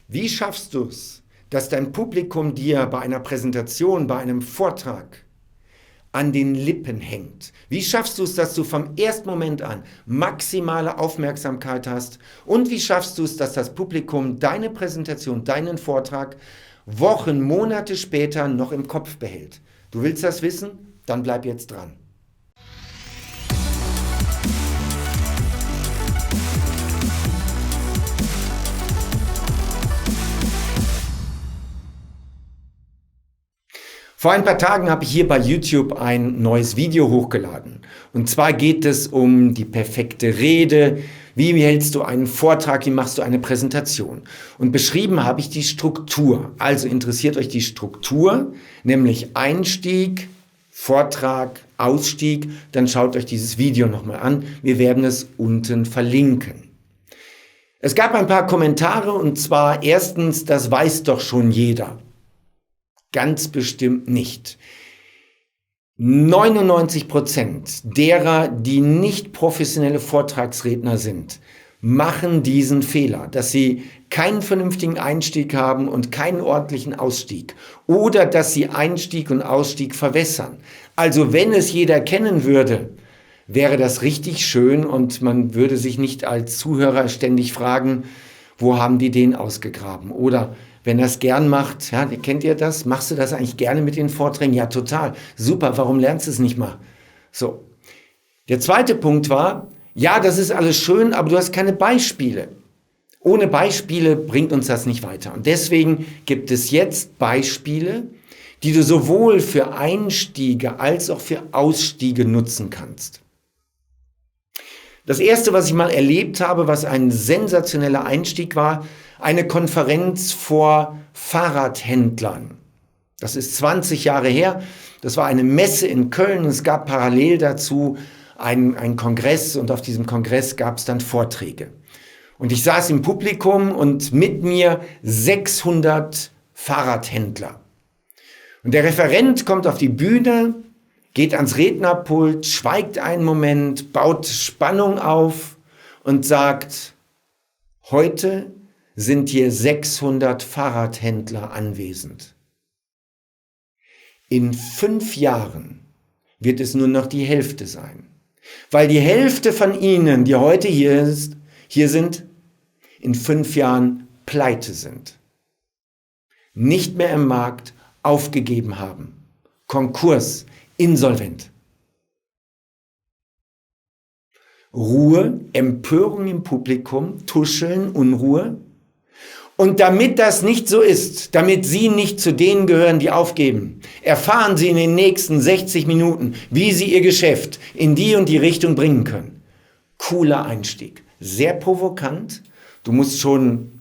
Wie schaffst du es, dass dein Publikum dir bei einer Präsentation, bei einem Vortrag an den Lippen hängt? Wie schaffst du es, dass du vom ersten Moment an maximale Aufmerksamkeit hast? Und wie schaffst du es, dass das Publikum deine Präsentation, deinen Vortrag Wochen, Monate später noch im Kopf behält? Du willst das wissen? Dann bleib jetzt dran. Vor ein paar Tagen habe ich hier bei YouTube ein neues Video hochgeladen. Und zwar geht es um die perfekte Rede. Wie hältst du einen Vortrag? Wie machst du eine Präsentation? Und beschrieben habe ich die Struktur. Also interessiert euch die Struktur, nämlich Einstieg, Vortrag, Ausstieg. Dann schaut euch dieses Video nochmal an. Wir werden es unten verlinken. Es gab ein paar Kommentare und zwar erstens, das weiß doch schon jeder. Ganz bestimmt nicht. 99% derer, die nicht professionelle Vortragsredner sind, machen diesen Fehler, dass sie keinen vernünftigen Einstieg haben und keinen ordentlichen Ausstieg oder dass sie Einstieg und Ausstieg verwässern. Also wenn es jeder kennen würde, wäre das richtig schön und man würde sich nicht als Zuhörer ständig fragen, wo haben die den ausgegraben? Oder wenn er es gern macht, ja, kennt ihr das? Machst du das eigentlich gerne mit den Vorträgen? Ja, total. Super, warum lernst du es nicht mal? So. Der zweite Punkt war, ja, das ist alles schön, aber du hast keine Beispiele. Ohne Beispiele bringt uns das nicht weiter. Und deswegen gibt es jetzt Beispiele, die du sowohl für Einstiege als auch für Ausstiege nutzen kannst. Das erste, was ich mal erlebt habe, was ein sensationeller Einstieg war, eine Konferenz vor Fahrradhändlern. Das ist 20 Jahre her. Das war eine Messe in Köln. Es gab parallel dazu einen Kongress und auf diesem Kongress gab es dann Vorträge. Und ich saß im Publikum und mit mir 600 Fahrradhändler. Und der Referent kommt auf die Bühne, geht ans Rednerpult, schweigt einen Moment, baut Spannung auf und sagt, heute sind hier 600 Fahrradhändler anwesend. In 5 Jahren wird es nur noch die Hälfte sein, weil die Hälfte von ihnen, die heute hier sind, in 5 Jahren pleite sind, nicht mehr im Markt, aufgegeben haben, Konkurs, insolvent. Ruhe, Empörung im Publikum, Tuscheln, Unruhe. Und damit das nicht so ist, damit Sie nicht zu denen gehören, die aufgeben, erfahren Sie in den nächsten 60 Minuten, wie Sie Ihr Geschäft in die und die Richtung bringen können. Cooler Einstieg. Sehr provokant. Du musst schon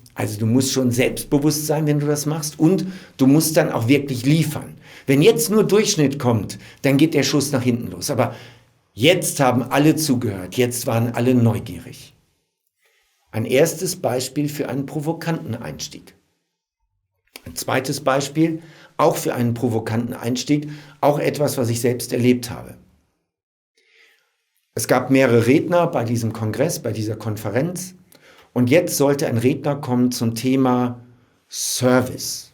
selbstbewusst sein, wenn du das machst. Und du musst dann auch wirklich liefern. Wenn jetzt nur Durchschnitt kommt, dann geht der Schuss nach hinten los. Aber jetzt haben alle zugehört. Jetzt waren alle neugierig. Ein erstes Beispiel für einen provokanten Einstieg. Ein zweites Beispiel, auch für einen provokanten Einstieg, auch etwas, was ich selbst erlebt habe. Es gab mehrere Redner bei diesem Kongress, bei dieser Konferenz. Und jetzt sollte ein Redner kommen zum Thema Service.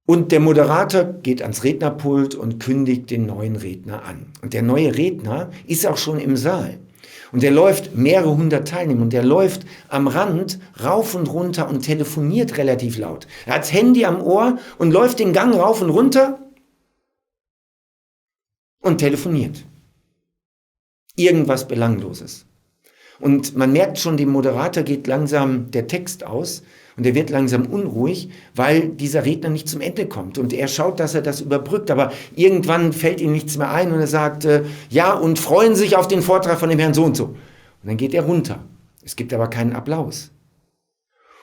Und der Moderator geht ans Rednerpult und kündigt den neuen Redner an. Und der neue Redner ist auch schon im Saal. Und der läuft mehrere hundert Teilnehmer und der läuft am Rand rauf und runter und telefoniert relativ laut. Er hat das Handy am Ohr und läuft den Gang rauf und runter und telefoniert. Irgendwas Belangloses. Und man merkt schon, dem Moderator geht langsam der Text aus und er wird langsam unruhig, weil dieser Redner nicht zum Ende kommt. Und er schaut, dass er das überbrückt, aber irgendwann fällt ihm nichts mehr ein und er sagt, ja, und freuen sich auf den Vortrag von dem Herrn so und so. Und dann geht er runter. Es gibt aber keinen Applaus.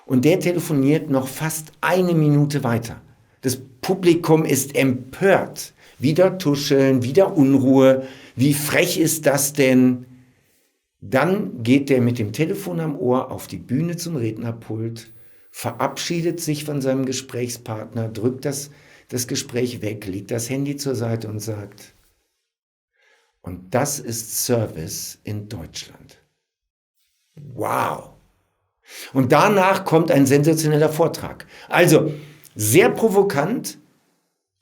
Und der telefoniert noch fast 1 Minute weiter. Das Publikum ist empört. Wieder Tuscheln, wieder Unruhe. Wie frech ist das denn? Dann geht der mit dem Telefon am Ohr auf die Bühne zum Rednerpult, verabschiedet sich von seinem Gesprächspartner, drückt das Gespräch weg, legt das Handy zur Seite und sagt, und das ist Service in Deutschland. Wow! Und danach kommt ein sensationeller Vortrag. Also sehr provokant,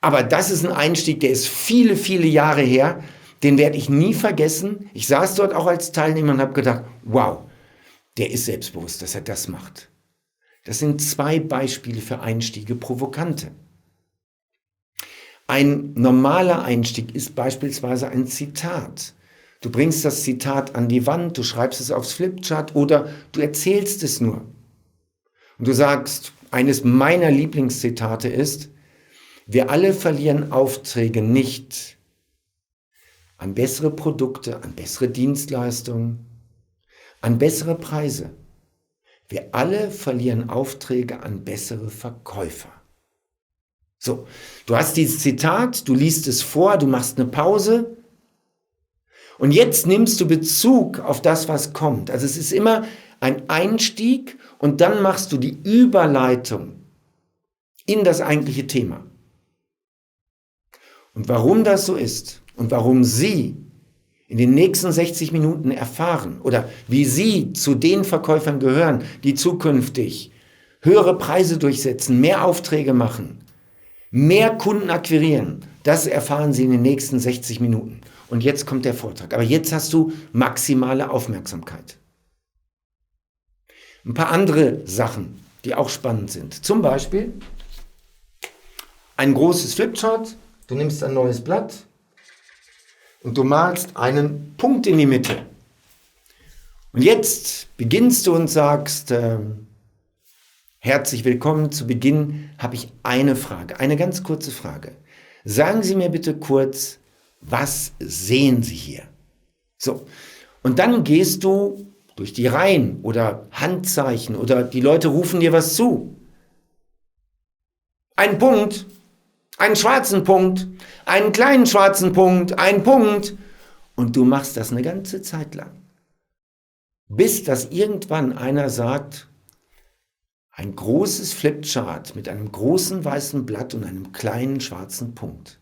aber das ist ein Einstieg, der ist viele, viele Jahre her. Den werde ich nie vergessen. Ich saß dort auch als Teilnehmer und habe gedacht, wow, der ist selbstbewusst, dass er das macht. Das sind 2 Beispiele für Einstiege, provokante. Ein normaler Einstieg ist beispielsweise ein Zitat. Du bringst das Zitat an die Wand, du schreibst es aufs Flipchart oder du erzählst es nur. Und du sagst, eines meiner Lieblingszitate ist, wir alle verlieren Aufträge nicht an bessere Produkte, an bessere Dienstleistungen, an bessere Preise. Wir alle verlieren Aufträge an bessere Verkäufer. So, du hast dieses Zitat, du liest es vor, du machst eine Pause und jetzt nimmst du Bezug auf das, was kommt. Also es ist immer ein Einstieg und dann machst du die Überleitung in das eigentliche Thema. Und warum das so ist und warum Sie in den nächsten 60 Minuten erfahren oder wie Sie zu den Verkäufern gehören, die zukünftig höhere Preise durchsetzen, mehr Aufträge machen, mehr Kunden akquirieren, das erfahren Sie in den nächsten 60 Minuten. Und jetzt kommt der Vortrag. Aber jetzt hast du maximale Aufmerksamkeit. Ein paar andere Sachen, die auch spannend sind. Zum Beispiel ein großes Flipchart. Du nimmst ein neues Blatt und du malst einen Punkt in die Mitte. Und jetzt beginnst du und sagst, herzlich willkommen. Zu Beginn habe ich eine Frage, eine ganz kurze Frage. Sagen Sie mir bitte kurz, was sehen Sie hier? So, und dann gehst du durch die Reihen oder Handzeichen oder die Leute rufen dir was zu. Ein Punkt, einen schwarzen Punkt, einen kleinen schwarzen Punkt, einen Punkt. Und du machst das eine ganze Zeit lang. Bis dass irgendwann einer sagt, ein großes Flipchart mit einem großen weißen Blatt und einem kleinen schwarzen Punkt.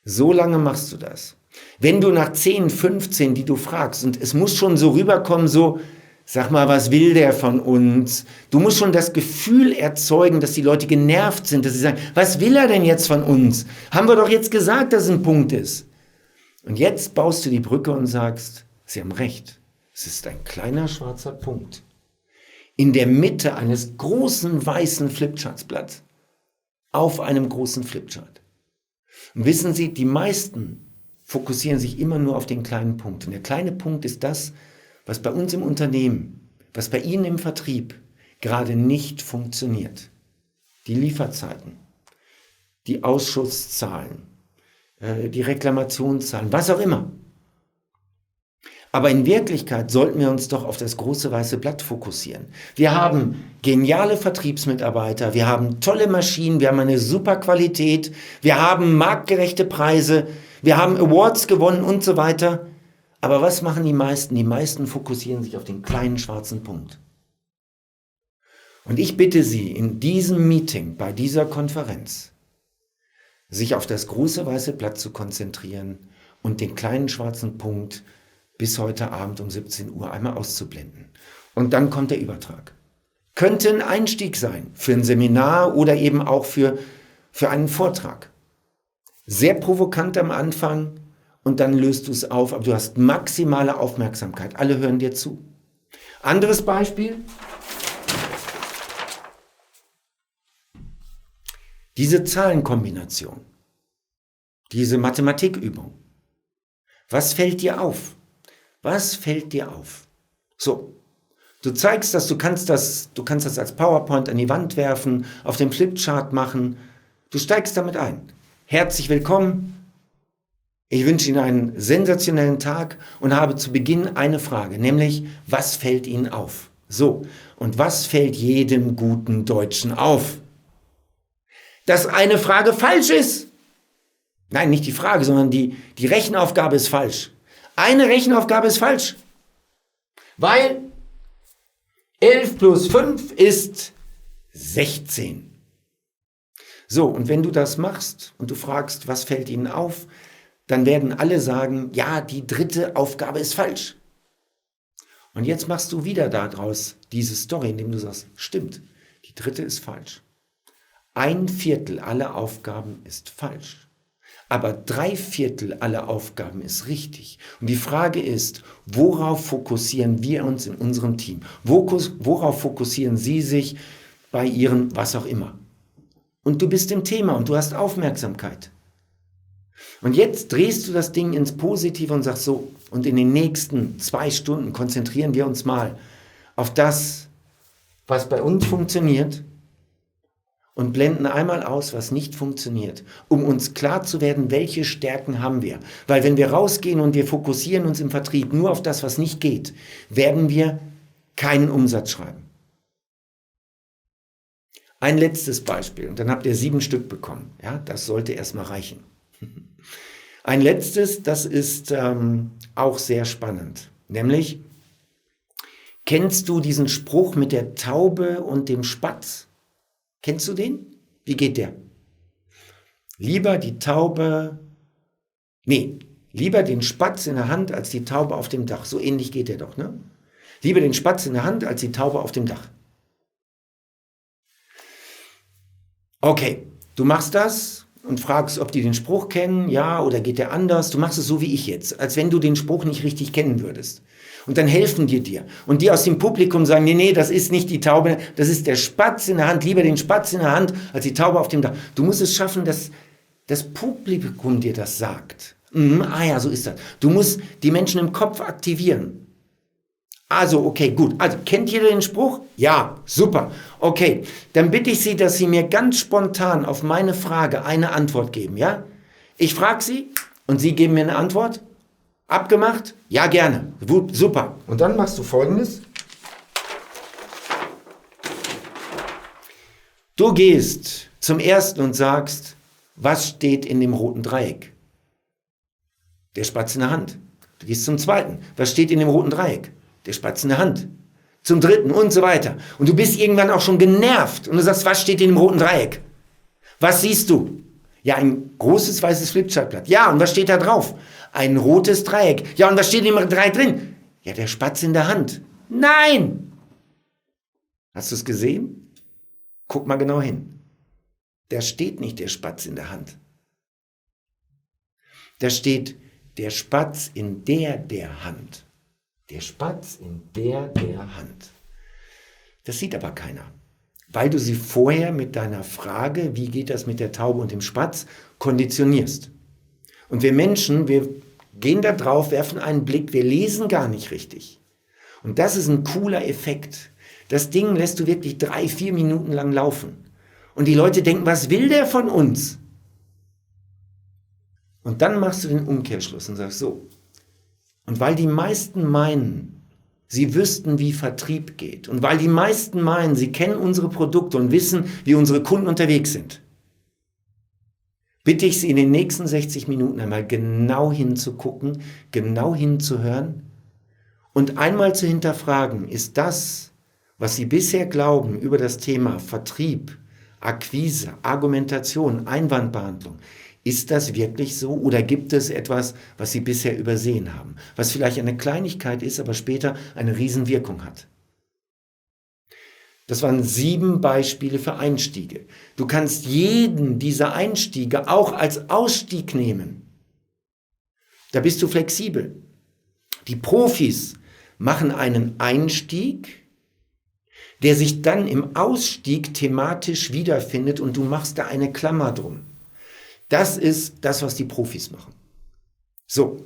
So lange machst du das. Wenn du nach 10, 15, die du fragst, und es muss schon so rüberkommen, so, sag mal, was will der von uns? Du musst schon das Gefühl erzeugen, dass die Leute genervt sind, dass sie sagen, was will er denn jetzt von uns? Haben wir doch jetzt gesagt, dass es ein Punkt ist. Und jetzt baust du die Brücke und sagst, Sie haben recht, es ist ein kleiner schwarzer Punkt. In der Mitte eines großen weißen Flipchartsblatts. Auf einem großen Flipchart. Und wissen Sie, die meisten fokussieren sich immer nur auf den kleinen Punkt. Und der kleine Punkt ist das, was bei uns im Unternehmen, was bei Ihnen im Vertrieb gerade nicht funktioniert. Die Lieferzeiten, die Ausschusszahlen, die Reklamationszahlen, was auch immer. Aber in Wirklichkeit sollten wir uns doch auf das große weiße Blatt fokussieren. Wir haben geniale Vertriebsmitarbeiter, wir haben tolle Maschinen, wir haben eine super Qualität, wir haben marktgerechte Preise, wir haben Awards gewonnen und so weiter. Aber was machen die meisten? Die meisten fokussieren sich auf den kleinen schwarzen Punkt. Und ich bitte Sie in diesem Meeting, bei dieser Konferenz, sich auf das große weiße Blatt zu konzentrieren und den kleinen schwarzen Punkt bis heute Abend um 17 Uhr einmal auszublenden. Und dann kommt der Übertrag. Könnte ein Einstieg sein für ein Seminar oder eben auch für einen Vortrag. Sehr provokant am Anfang und dann löst du es auf, aber du hast maximale Aufmerksamkeit. Alle hören dir zu. Anderes Beispiel. Diese Zahlenkombination, diese Mathematikübung. Was fällt dir auf? Was fällt dir auf? So, du zeigst das, du kannst das als PowerPoint an die Wand werfen, auf dem Flipchart machen. Du steigst damit ein. Herzlich willkommen. Ich wünsche Ihnen einen sensationellen Tag und habe zu Beginn eine Frage, nämlich, was fällt Ihnen auf? So, und was fällt jedem guten Deutschen auf? Dass eine Frage falsch ist. Nein, nicht die Frage, sondern die Rechenaufgabe ist falsch. Eine Rechenaufgabe ist falsch, weil 11 plus 5 ist 16. So, und wenn du das machst und du fragst, was fällt Ihnen auf, dann werden alle sagen, ja, die dritte Aufgabe ist falsch. Und jetzt machst du wieder daraus diese Story, indem du sagst, stimmt, die dritte ist falsch. 1/4 aller Aufgaben ist falsch. Aber 3/4 aller Aufgaben ist richtig. Und die Frage ist, worauf fokussieren wir uns in unserem Team? Worauf fokussieren Sie sich bei Ihren, was auch immer? Und du bist im Thema und du hast Aufmerksamkeit. Und jetzt drehst du das Ding ins Positive und sagst so, und in den nächsten 2 Stunden konzentrieren wir uns mal auf das, was bei uns funktioniert, und blenden einmal aus, was nicht funktioniert, um uns klar zu werden, welche Stärken haben wir. Weil wenn wir rausgehen und wir fokussieren uns im Vertrieb nur auf das, was nicht geht, werden wir keinen Umsatz schreiben. Ein letztes Beispiel, und dann habt ihr 7 Stück bekommen. Ja, das sollte erstmal reichen. Ein letztes, das ist auch sehr spannend. Nämlich, kennst du diesen Spruch mit der Taube und dem Spatz? Kennst du den? Wie geht der? Lieber den Spatz in der Hand als die Taube auf dem Dach. So ähnlich geht der doch, ne? Lieber den Spatz in der Hand als die Taube auf dem Dach. Okay, du machst das und fragst, ob die den Spruch kennen, ja, oder geht der anders. Du machst es so wie ich jetzt, als wenn du den Spruch nicht richtig kennen würdest. Und dann helfen die dir. Und die aus dem Publikum sagen, nee, das ist nicht die Taube, das ist der Spatz in der Hand, lieber den Spatz in der Hand als die Taube auf dem Dach. Du musst es schaffen, dass das Publikum dir das sagt. Ja, so ist das. Du musst die Menschen im Kopf aktivieren. Also, okay, gut. Also, kennt ihr den Spruch? Ja, super. Okay, dann bitte ich Sie, dass Sie mir ganz spontan auf meine Frage eine Antwort geben, ja? Ich frage Sie und Sie geben mir eine Antwort. Abgemacht? Ja, gerne. Super. Und dann machst du Folgendes. Du gehst zum ersten und sagst, was steht in dem roten Dreieck? Der Spatz in der Hand. Du gehst zum zweiten. Was steht in dem roten Dreieck? Der Spatz in der Hand. Zum dritten und so weiter. Und du bist irgendwann auch schon genervt und du sagst, was steht in dem roten Dreieck? Was siehst du? Ja, ein großes weißes Flipchartblatt. Ja, und was steht da drauf? Ein rotes Dreieck. Ja, und was steht in dem Dreieck drin? Ja, der Spatz in der Hand. Nein! Hast du es gesehen? Guck mal genau hin. Da steht nicht der Spatz in der Hand. Da steht der Spatz in der Hand. Der Spatz in der Hand. Das sieht aber keiner, weil du sie vorher mit deiner Frage, wie geht das mit der Taube und dem Spatz, konditionierst. Und wir Menschen, wir gehen da drauf, werfen einen Blick, wir lesen gar nicht richtig. Und das ist ein cooler Effekt. Das Ding lässt du wirklich 3-4 Minuten lang laufen. Und die Leute denken, was will der von uns? Und dann machst du den Umkehrschluss und sagst so. Und weil die meisten meinen, sie wüssten, wie Vertrieb geht, und weil die meisten meinen, sie kennen unsere Produkte und wissen, wie unsere Kunden unterwegs sind, bitte ich Sie in den nächsten 60 Minuten einmal genau hinzugucken, genau hinzuhören und einmal zu hinterfragen, ist das, was Sie bisher glauben über das Thema Vertrieb, Akquise, Argumentation, Einwandbehandlung, ist das wirklich so oder gibt es etwas, was Sie bisher übersehen haben, was vielleicht eine Kleinigkeit ist, aber später eine Riesenwirkung hat? Das waren 7 Beispiele für Einstiege. Du kannst jeden dieser Einstiege auch als Ausstieg nehmen. Da bist du flexibel. Die Profis machen einen Einstieg, der sich dann im Ausstieg thematisch wiederfindet und du machst da eine Klammer drum. Das ist das, was die Profis machen. So,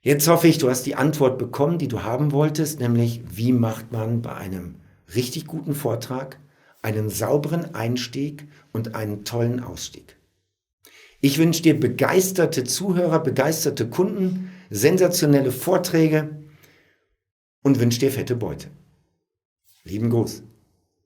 jetzt hoffe ich, du hast die Antwort bekommen, die du haben wolltest, nämlich wie macht man bei einem richtig guten Vortrag einen sauberen Einstieg und einen tollen Ausstieg. Ich wünsche dir begeisterte Zuhörer, begeisterte Kunden, sensationelle Vorträge und wünsche dir fette Beute. Lieben Gruß.